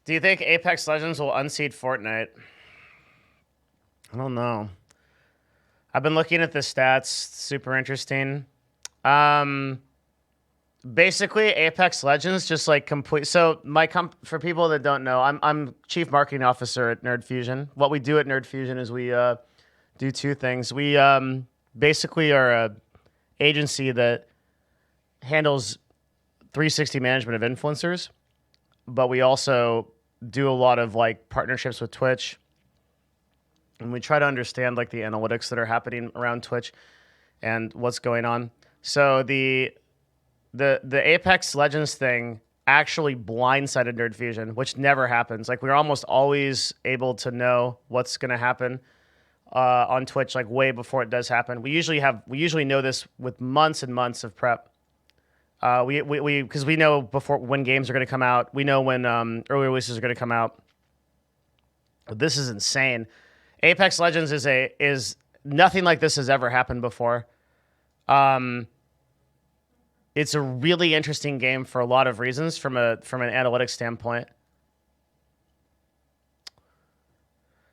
Do you think Apex Legends will unseat Fortnite? I don't know. I've been looking at the stats. Super interesting. Um, Basically, Apex Legends just like complete. So for people that don't know, I'm chief marketing officer at Nerd Fusion. What we do at Nerd Fusion is we do two things. We basically are a agency that handles 360 management of influencers, but we also do a lot of like partnerships with Twitch, and we try to understand like the analytics that are happening around Twitch and what's going on. So the Apex Legends thing actually blindsided Nerd Fusion, which never happens. Like we're almost always able to know what's going to happen on Twitch like way before it does happen. We usually know this with months and months of prep. We because we know before when games are going to come out. We know when early releases are going to come out. This is insane. Apex Legends is nothing like this has ever happened before. It's a really interesting game for a lot of reasons from an analytics standpoint.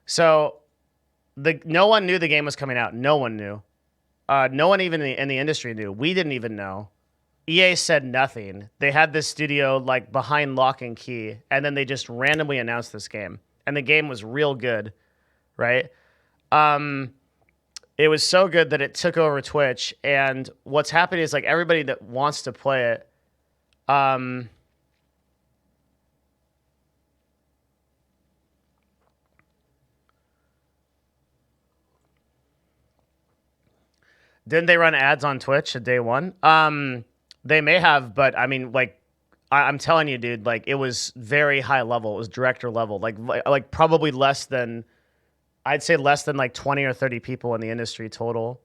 So no one knew the game was coming out. No one knew. No one even in the industry knew. We didn't even know. EA said nothing. They had this studio like behind lock and key, and then they just randomly announced this game. And the game was real good, right? It was so good that it took over Twitch. And what's happening is like everybody that wants to play it, didn't they run ads on Twitch at day one? They may have, but I mean, like, I'm telling you, dude, like it was very high level. It was director level, like probably less than, I'd say less than like 20 or 30 people in the industry total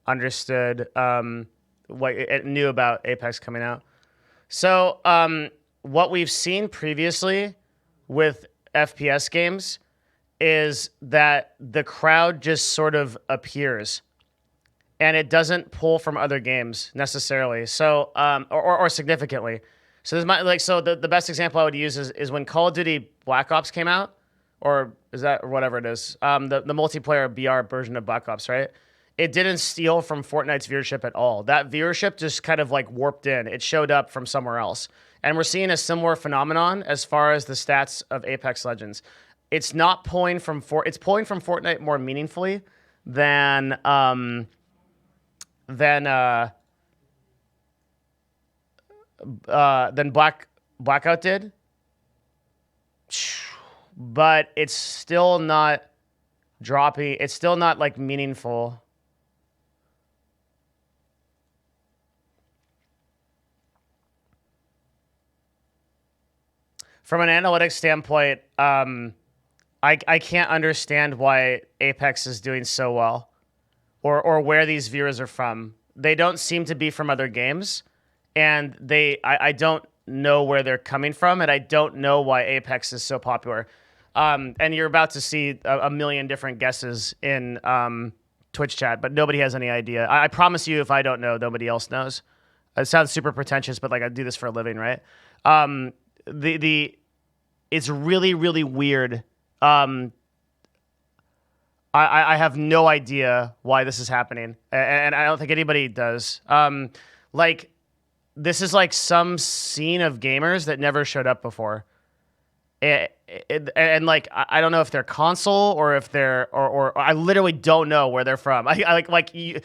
understood what it knew about Apex coming out. So what we've seen previously with FPS games is that the crowd just sort of appears and it doesn't pull from other games necessarily. So or significantly. So this might like so the best example I would use is when Call of Duty Black Ops came out, or is that or whatever it is, the multiplayer BR version of Black Ops, right? It didn't steal from Fortnite's viewership at all. That viewership just kind of like warped in. It showed up from somewhere else. And we're seeing a similar phenomenon as far as the stats of Apex Legends. It's not pulling from it's pulling from Fortnite more meaningfully than than uh than Blackout did. But it's still not dropping. It's still not like meaningful. From an analytics standpoint, I can't understand why Apex is doing so well, or where these viewers are from. They don't seem to be from other games, and I don't know where they're coming from, and I don't know why Apex is so popular. And you're about to see a million different guesses in Twitch chat, but nobody has any idea. I promise you, if I don't know, nobody else knows. It sounds super pretentious, but like I do this for a living, right? The It's really really weird. I have no idea why this is happening, and I don't think anybody does. Like this is like some scene of gamers that never showed up before. And like I don't know if they're console or if they're or I literally don't know where they're from. I like you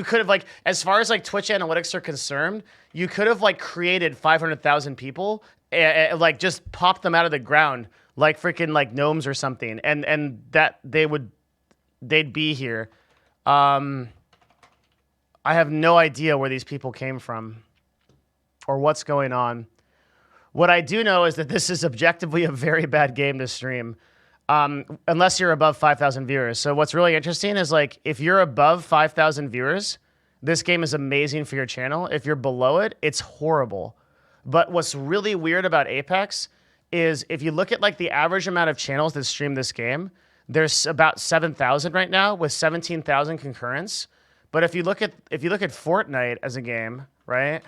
could have like as far as like Twitch analytics are concerned, you could have like created 500,000 people and like just popped them out of the ground like freaking like gnomes or something, and that they'd be here. I have no idea where these people came from or what's going on. What I do know is that this is objectively a very bad game to stream, unless you're above 5,000 viewers. So what's really interesting is like if you're above 5,000 viewers, this game is amazing for your channel. If you're below it, it's horrible. But what's really weird about Apex is if you look at like the average amount of channels that stream this game, there's about 7,000 right now with 17,000 concurrents. But if you look at Fortnite as a game, right?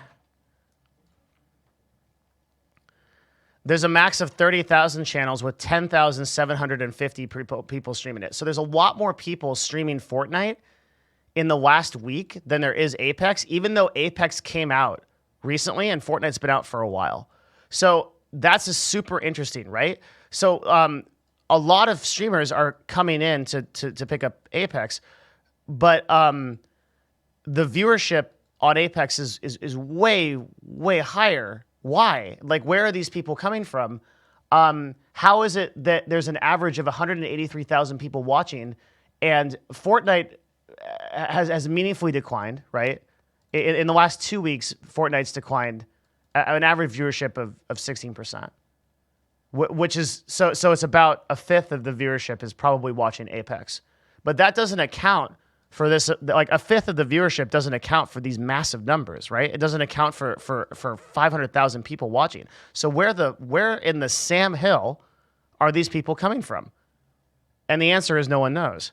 There's a max of 30,000 channels with 10,750 people streaming it. So there's a lot more people streaming Fortnite in the last week than there is Apex, even though Apex came out recently and Fortnite's been out for a while. So that's a super interesting, right? So a lot of streamers are coming in to pick up Apex, but the viewership on Apex is way, way higher. Why? Like, where are these people coming from? How is it that there's an average of 183,000 people watching, and Fortnite has meaningfully declined, right? In the last 2 weeks, Fortnite's declined an average viewership of 16%, which is so it's about a fifth of the viewership is probably watching Apex. But that doesn't account for this, like a fifth of the viewership doesn't account for these massive numbers, right? It doesn't account for 500,000 people watching. So where in the Sam Hill are these people coming from? And the answer is no one knows.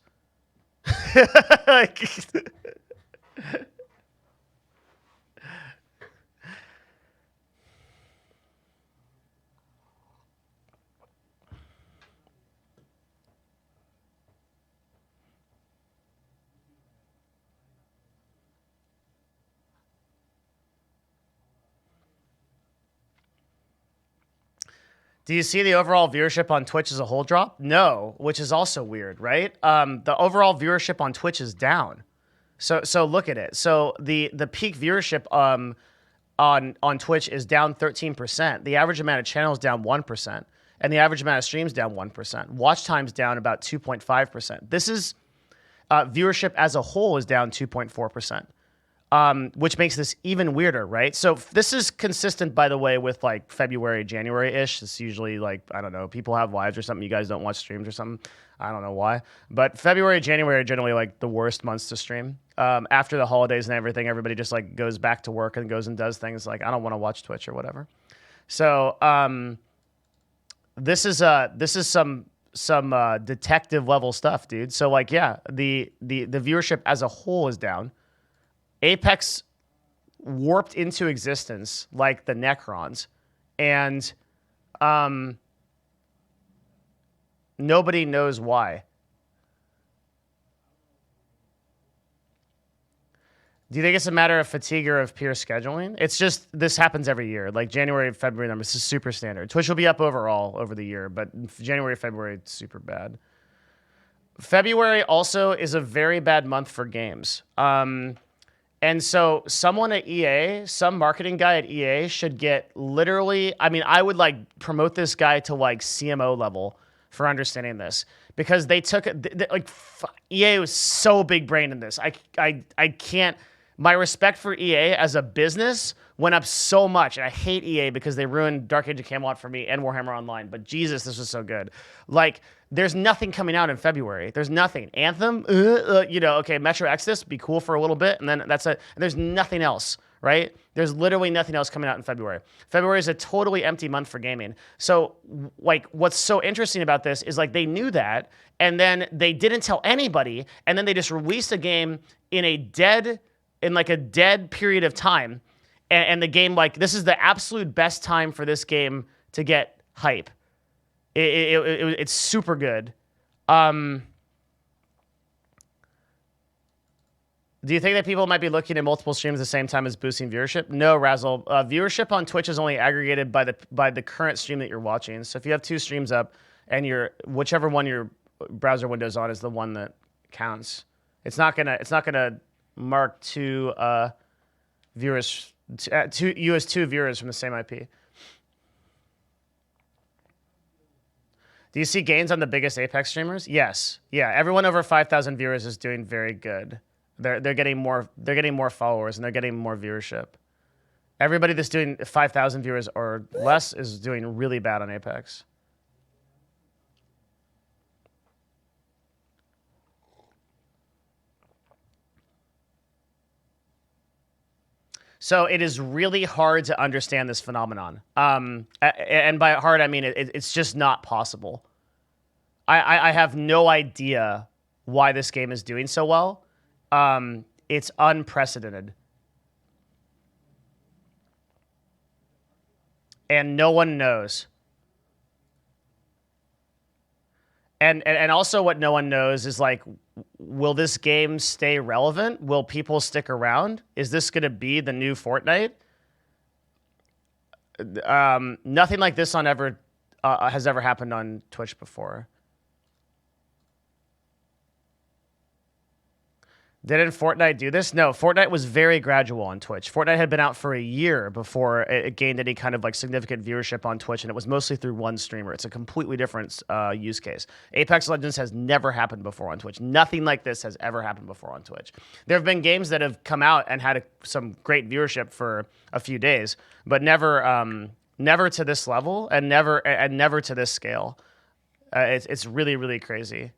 Do you see the overall viewership on Twitch as a whole drop? No, which is also weird, right? The overall viewership on Twitch is down. So look at it. So the peak viewership on Twitch is down 13%. The average amount of channels down 1%, and the average amount of streams down 1%. Watch time's down about 2.5%. This is viewership as a whole is down 2.4%. Which makes this even weirder, right? So this is consistent, by the way, with like February, January-ish. It's usually like, I don't know, people have lives or something. You guys don't watch streams or something. I don't know why. But February, January are generally like the worst months to stream. After the holidays and everything, everybody just like goes back to work and goes and does things like, I don't want to watch Twitch or whatever. So this is some detective level stuff, dude. So like, yeah, the viewership as a whole is down. Apex warped into existence like the Necrons, and nobody knows why. Do you think it's a matter of fatigue or of pure scheduling? It's just, this happens every year. Like January, February numbers is super standard. Twitch will be up overall over the year, but January, February, it's super bad. February also is a very bad month for games. And so someone at EA, some marketing guy at EA should get literally, I mean, I would like promote this guy to like CMO level for understanding this, because they took like EA was so big brain in this. I can't, my respect for EA as a business went up so much. And I hate EA because they ruined Dark Age of Camelot for me and Warhammer Online. But Jesus, this was so good. Like, there's nothing coming out in February. There's nothing. Anthem, you know, okay, Metro Exodus, be cool for a little bit, and then that's it. And there's nothing else, right? There's literally nothing else coming out in February. February is a totally empty month for gaming. So, like, what's so interesting about this is, like, they knew that, and then they didn't tell anybody, and then they just released a game in a dead period of time, and the game, like, this is the absolute best time for this game to get hype. It's super good. Do you think that people might be looking at multiple streams at the same time as boosting viewership? No, Razzle. Viewership on Twitch is only aggregated by the current stream that you're watching. So if you have two streams up, and whichever one your browser window's on is the one that counts. It's not gonna mark two viewers, you as two viewers from the same IP. Do you see gains on the biggest Apex streamers? Yes. Yeah, everyone over 5,000 viewers is doing very good. They're getting more followers, and they're getting more viewership. Everybody that's doing 5,000 viewers or less is doing really bad on Apex. So it is really hard to understand this phenomenon. And by hard, I mean it's just not possible. I have no idea why this game is doing so well. It's unprecedented. And no one knows. And also what no one knows is like, will this game stay relevant? Will people stick around? Is this going to be the new Fortnite? Nothing like this has ever happened on Twitch before. Didn't Fortnite do this? No, Fortnite was very gradual on Twitch. Fortnite had been out for a year before it gained any kind of like significant viewership on Twitch, and it was mostly through one streamer. It's a completely different use case. Apex Legends has never happened before on Twitch. Nothing like this has ever happened before on Twitch. There have been games that have come out and had some great viewership for a few days, but never to this level and never to this scale. It's really, really crazy.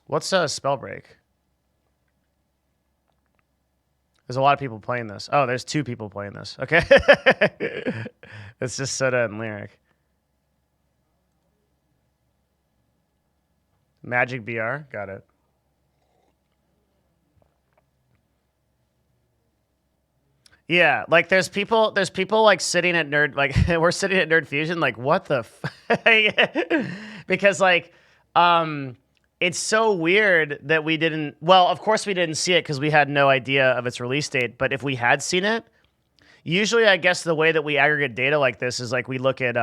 What's Spellbreak? There's a lot of people playing this. Oh, there's 2 people playing this. Okay. It's just Soda and Lyric. Magic BR. Got it. Yeah, like there's people like sitting at Nerd, like we're sitting at Nerd Fusion, like what the because like it's so weird that we didn't, well, of course we didn't see it because we had no idea of its release date, but if we had seen it, usually I guess the way that we aggregate data like this is like we look at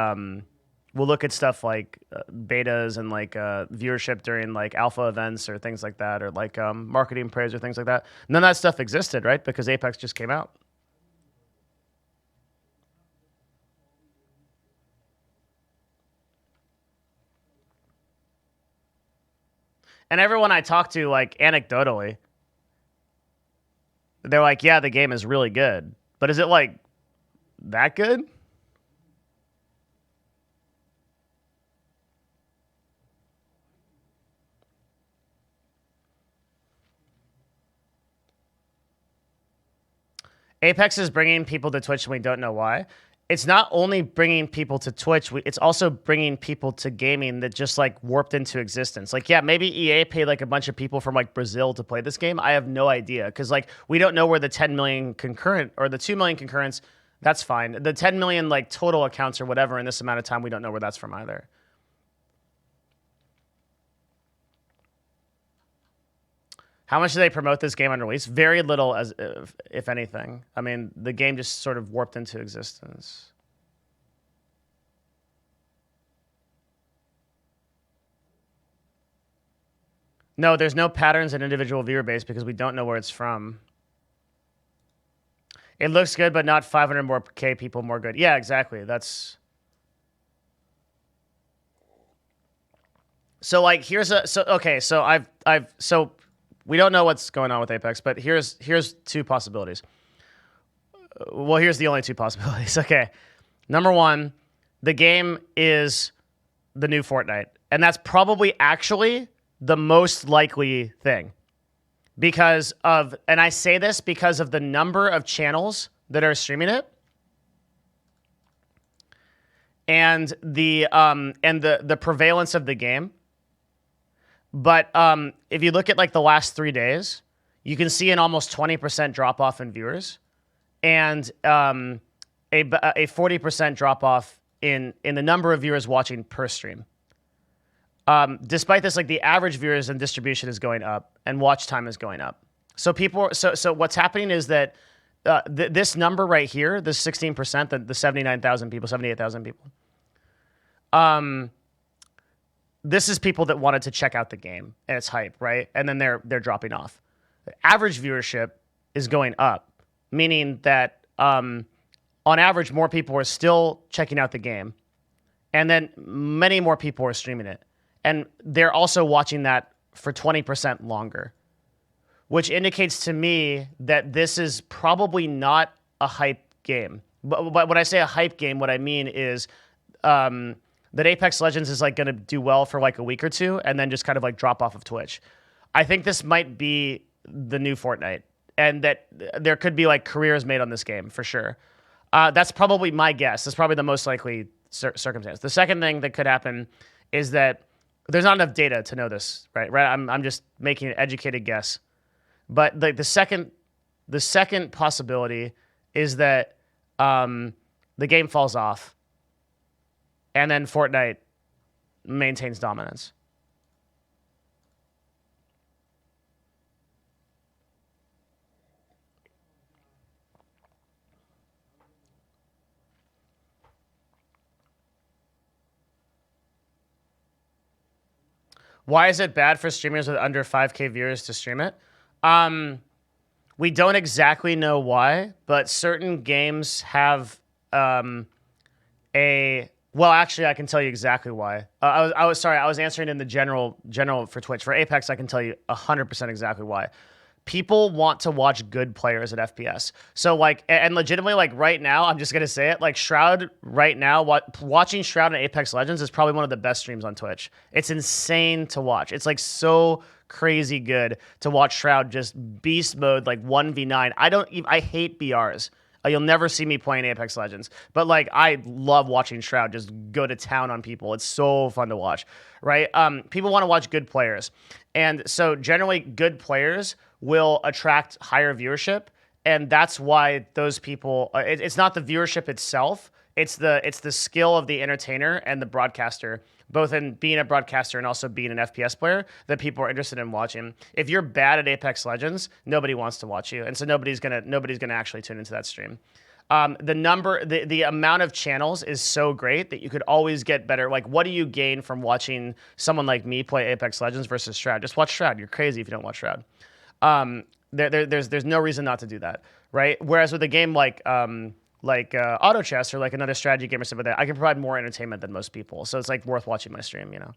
we'll look at stuff like betas and like viewership during like alpha events or things like that, or like marketing praise or things like that. None of that stuff existed, right? Because Apex just came out. And everyone I talk to, like anecdotally, they're like, yeah, the game is really good. But is it like that good? Apex is bringing people to Twitch and we don't know why. It's not only bringing people to Twitch, it's also bringing people to gaming that just like warped into existence. Like, yeah, maybe EA paid like a bunch of people from like Brazil to play this game. I have no idea because like we don't know where the 10 million concurrent or the 2 million concurrents, that's fine. The 10 million like total accounts or whatever in this amount of time, we don't know where that's from either. How much do they promote this game on release? Very little, as if anything. I mean, the game just sort of warped into existence. No, there's no patterns in individual viewer base because we don't know where it's from. It looks good, but not 500 more K people more good. Yeah, exactly. That's... So like, here's a... So, okay, so so we don't know what's going on with Apex, but here's 2 possibilities. Well, here's the only 2 possibilities. Okay. Number 1, the game is the new Fortnite. And that's probably actually the most likely thing. Because of, and I say this because of the number of channels that are streaming it. And the prevalence of the game. But if you look at like the last 3 days, you can see an almost 20% drop off in viewers, and a 40% drop off in the number of viewers watching per stream. Despite this, like the average viewers and distribution is going up, and watch time is going up. So so what's happening is that this number right here, this 16%, the 79,000 people, 78,000 people. This is people that wanted to check out the game and its hype, right? And then they're dropping off. The average viewership is going up, meaning that on average, more people are still checking out the game, and then many more people are streaming it. And they're also watching that for 20% longer, which indicates to me that this is probably not a hype game. But when I say a hype game, what I mean is that Apex Legends is like going to do well for like a week or 2 and then just kind of like drop off of Twitch. I think this might be the new Fortnite, and that there could be like careers made on this game for sure. That's probably my guess. That's probably the most likely circumstance. The second thing that could happen is that there's not enough data to know this, right? I'm just making an educated guess. But the second possibility is that the game falls off, and then Fortnite maintains dominance. Why is it bad for streamers with under 5K viewers to stream it? We don't exactly know why, but certain games have a well, actually, I can tell you exactly why. I was sorry. I was answering in the general for Twitch. For Apex, I can tell you 100% exactly why. People want to watch good players at FPS. So like, and legitimately, like right now, I'm just gonna say it. Like Shroud right now, watching Shroud in Apex Legends is probably one of the best streams on Twitch. It's insane to watch. It's like so crazy good to watch Shroud just beast mode like 1v9. I hate BRs. You'll never see me playing Apex Legends, but like I love watching Shroud just go to town on people. It's so fun to watch, right? People want to watch good players, and so generally good players will attract higher viewership, and that's why those people. It's not the viewership itself; it's the skill of the entertainer and the broadcaster, both in being a broadcaster and also being an FPS player, that people are interested in watching. If you're bad at Apex Legends, nobody wants to watch you, and so nobody's gonna actually tune into that stream. The amount of channels is so great that you could always get better. Like, what do you gain from watching someone like me play Apex Legends versus Shroud? Just watch Shroud. You're crazy if you don't watch Shroud. There's no reason not to do that, right? Whereas with a game like Auto Chess or like another strategy game or something like that, I can provide more entertainment than most people. So it's like worth watching my stream, you know.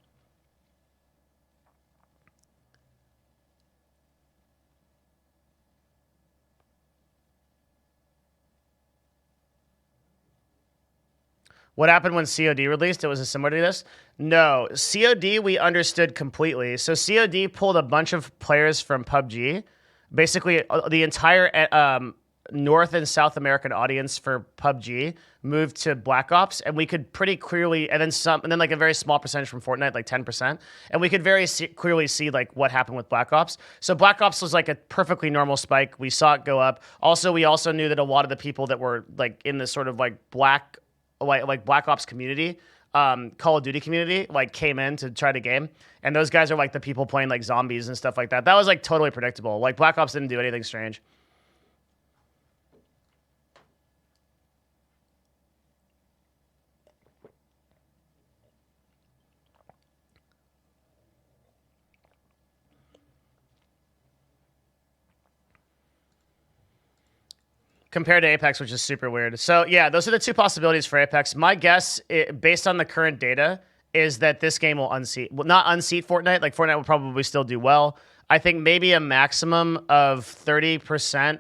What happened when COD released? It was a similar to this? No. COD we understood completely. So COD pulled a bunch of players from PUBG. Basically, the entire North and South American audience for PUBG moved to Black Ops, and we could pretty clearly, and then like a very small percentage from Fortnite, like 10%, and we could clearly see like what happened with Black Ops. So Black Ops was like a perfectly normal spike. We saw it go up. Also, we also knew that a lot of the people that were like in this sort of like Black Ops community, Call of Duty community, like came in to try the game, and those guys are like the people playing like zombies and stuff like that. That was like totally predictable. Like Black Ops didn't do anything strange. Compared to Apex, which is super weird. So yeah, those are the two possibilities for Apex. My guess, based on the current data, is that this game will not unseat Fortnite. Like Fortnite will probably still do well. I think maybe a maximum of 30%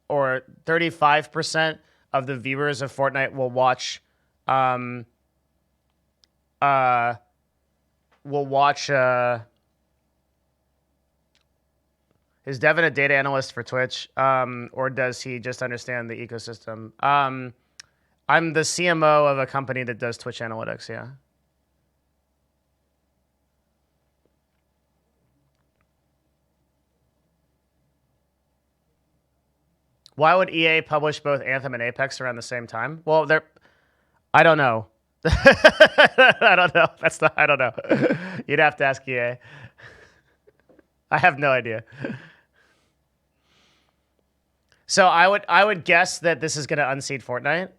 or 35% of the viewers of Fortnite will watch um uh will watch is Devin a data analyst for Twitch, or does he just understand the ecosystem? I'm the CMO of a company that does Twitch analytics. Yeah. Why would EA publish both Anthem and Apex around the same time? Well, I don't know. I don't know. I don't know. You'd have to ask EA. I have no idea. So I would guess that this is going to unseat Fortnite,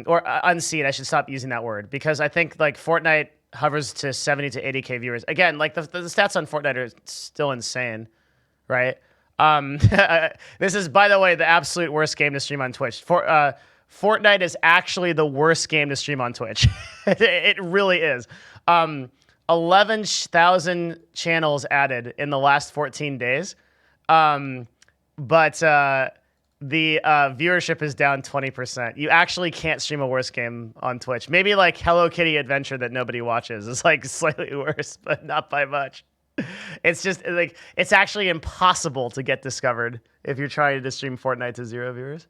or unseat. I should stop using that word because I think like Fortnite hovers to 70 to 80K viewers. Again, like the stats on Fortnite are still insane, right? This is, by the way, the absolute worst game to stream on Twitch. Fortnite is actually the worst game to stream on Twitch. It really is. 11,000 channels added in the last 14 days, but the viewership is down 20%. You actually can't stream a worse game on Twitch. Maybe like Hello Kitty Adventure that nobody watches is like slightly worse, but not by much. It's just like it's actually impossible to get discovered if you're trying to stream Fortnite to 0 viewers.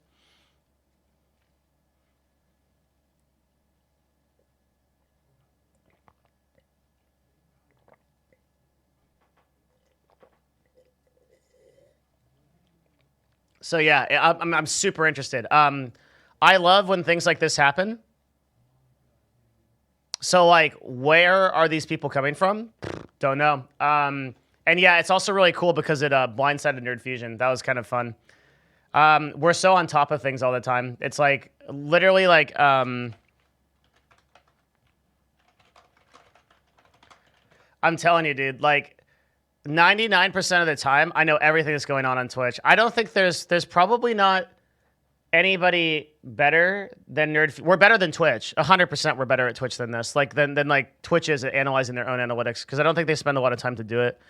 So yeah, I'm super interested. I love when things like this happen. So like, where are these people coming from? Don't know. And yeah, it's also really cool because it blindsided Nerd Fusion. That was kind of fun. We're so on top of things all the time. It's like literally like I'm telling you, dude, like 99% of the time, I know everything that's going on Twitch. I don't think there's probably not anybody better than We're better than Twitch. 100% we're better at Twitch than this. Like than like Twitch is at analyzing their own analytics because I don't think they spend a lot of time to do it.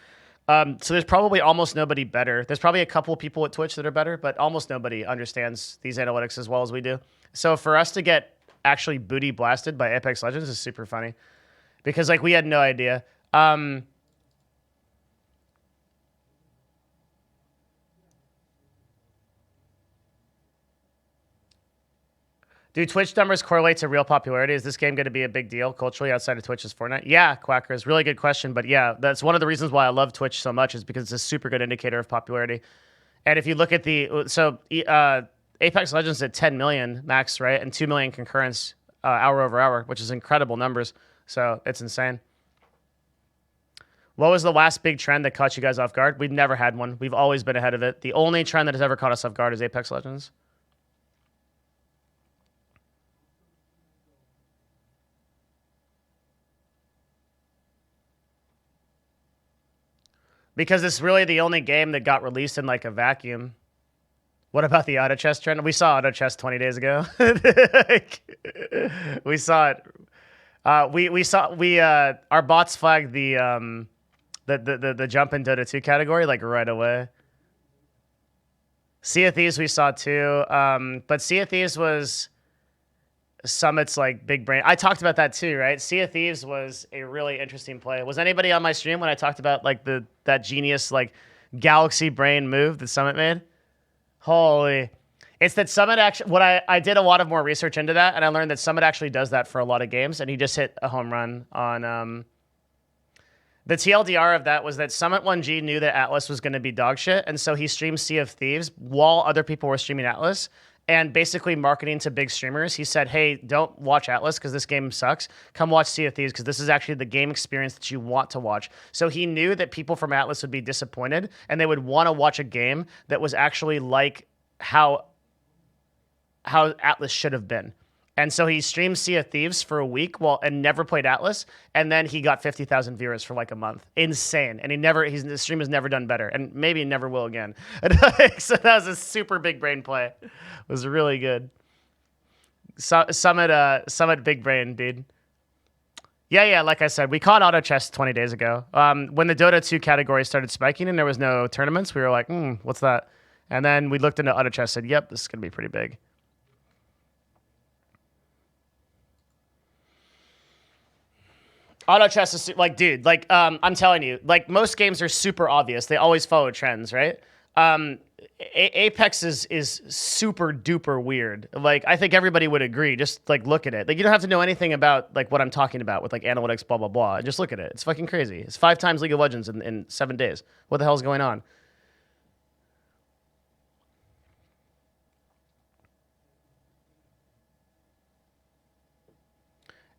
So there's probably almost nobody better. There's probably a couple people at Twitch that are better, but almost nobody understands these analytics as well as we do. So for us to get actually booty blasted by Apex Legends is super funny because like we had no idea. Do Twitch numbers correlate to real popularity? Is this game going to be a big deal culturally outside of Twitch's Fortnite? Yeah, Quackers, really good question. But yeah, that's one of the reasons why I love Twitch so much is because it's a super good indicator of popularity. And if you look at Apex Legends at 10 million max, right? And 2 million concurrence hour over hour, which is incredible numbers. So it's insane. What was the last big trend that caught you guys off guard? We've never had one. We've always been ahead of it. The only trend that has ever caught us off guard is Apex Legends. Because it's really the only game that got released in like a vacuum. What about the auto chess trend? We saw auto chess 20 days ago. We saw it. Our bots flagged the jump in Dota 2 category like right away. Sea of Thieves we saw too, but Sea of Thieves was Summit's like big brain. I talked about that too, right? Sea of Thieves was a really interesting play. Was anybody on my stream when I talked about like that genius like galaxy brain move that Summit made? Holy. It's that Summit actually, I did a lot of more research into that, and I learned that Summit actually does that for a lot of games, and he just hit a home run on, the TLDR of that was that Summit 1G knew that Atlas was going to be dog shit, and so he streamed Sea of Thieves while other people were streaming Atlas, and basically marketing to big streamers. He said, hey, don't watch Atlas because this game sucks. Come watch Sea of Thieves because this is actually the game experience that you want to watch. So he knew that people from Atlas would be disappointed, and they would want to watch a game that was actually like how Atlas should have been. And so he streamed Sea of Thieves for a week and never played Atlas. And then he got 50,000 viewers for like a month. Insane. And his stream has never done better. And maybe never will again. So that was a super big brain play. It was really good. Summit big brain, dude. Yeah, like I said, we caught auto chess 20 days ago. When the Dota 2 category started spiking and there was no tournaments, we were like, what's that? And then we looked into auto chess and said, yep, this is going to be pretty big. Auto chess is like, dude, like, I'm telling you, like most games are super obvious. They always follow trends, right? Apex is super duper weird. Like, I think everybody would agree. Just like look at it. Like, you don't have to know anything about like what I'm talking about with like analytics, blah blah blah. Just look at it. It's fucking crazy. It's 5 times League of Legends in 7 days. What the hell's going on?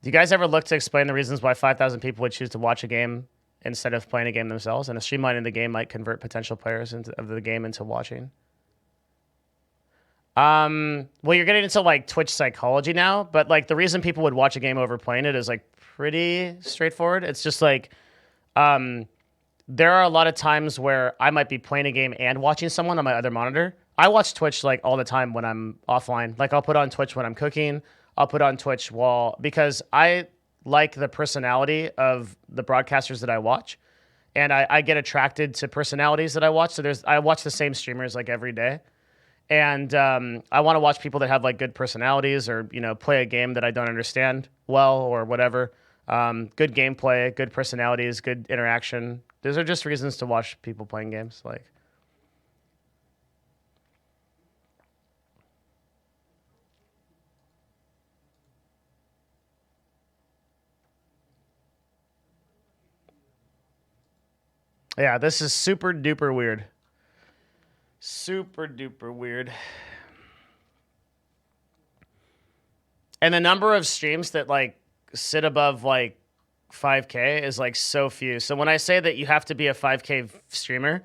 Do you guys ever look to explain the reasons why 5,000 people would choose to watch a game instead of playing a game themselves? And a streamlining the game might convert potential players of the game into watching. Well, you're getting into like Twitch psychology now, but like the reason people would watch a game over playing it is like pretty straightforward. It's just like, there are a lot of times where I might be playing a game and watching someone on my other monitor. I watch Twitch like all the time when I'm offline. Like I'll put on Twitch when I'm cooking. I'll put on Twitch because I like the personality of the broadcasters that I watch, and I get attracted to personalities that I watch. So I watch the same streamers like every day, and I want to watch people that have like good personalities or play a game that I don't understand well or whatever. Good gameplay, good personalities, good interaction. Those are just reasons to watch people playing games. Like. Yeah, this is super duper weird. Super duper weird. And the number of streams that like sit above like 5K is like so few. So when I say that you have to be a 5K streamer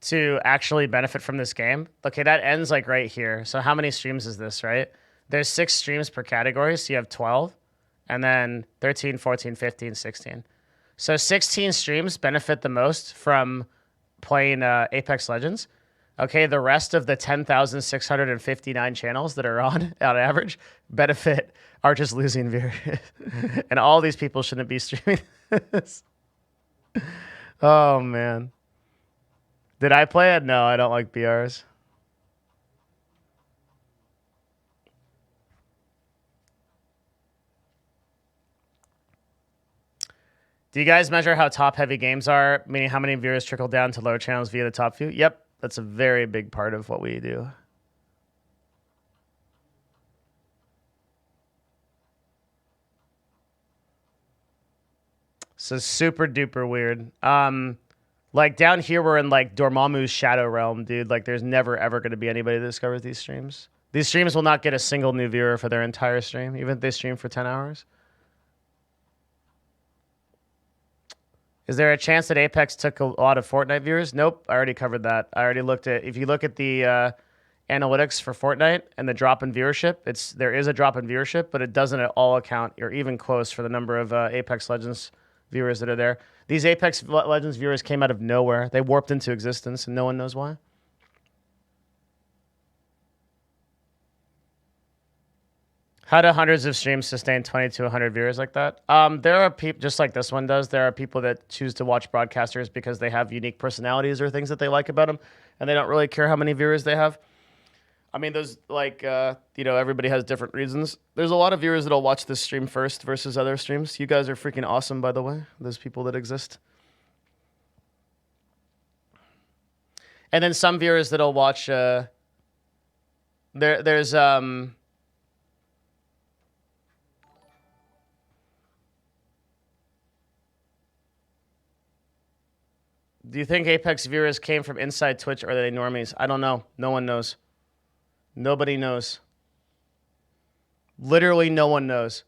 to actually benefit from this game, okay, that ends like right here. So how many streams is this, right? There's 6 streams per category, so you have 12, and then 13, 14, 15, 16. So 16 streams benefit the most from playing Apex Legends. Okay, the rest of the 10,659 channels that are on average benefit are just losing viewers. And all these people shouldn't be streaming this. Oh, man. Did I play it? No, I don't like BRs. Do you guys measure how top-heavy games are, meaning how many viewers trickle down to lower channels via the top view? Yep, that's a very big part of what we do. So super duper weird. Like down here, we're in like Dormammu's shadow realm, dude. Like there's never ever going to be anybody that discovers these streams. These streams will not get a single new viewer for their entire stream, even if they stream for 10 hours. Is there a chance that Apex took a lot of Fortnite viewers? Nope, I already covered that. I already looked at, if you look at the analytics for Fortnite and the drop in viewership, there is a drop in viewership, but it doesn't at all account or even close for the number of Apex Legends viewers that are there. These Apex Legends viewers came out of nowhere. They warped into existence and no one knows why. How do hundreds of streams sustain 20 to 100 viewers like that? There are people, just like this one does, there are people that choose to watch broadcasters because they have unique personalities or things that they like about them, and they don't really care how many viewers they have. I mean, there's like, everybody has different reasons. There's a lot of viewers that'll watch this stream first versus other streams. You guys are freaking awesome, by the way. Those people that exist. And then some viewers that'll watch, there's do you think Apex viewers came from inside Twitch or are they normies? I don't know. No one knows. Nobody knows. Literally no one knows.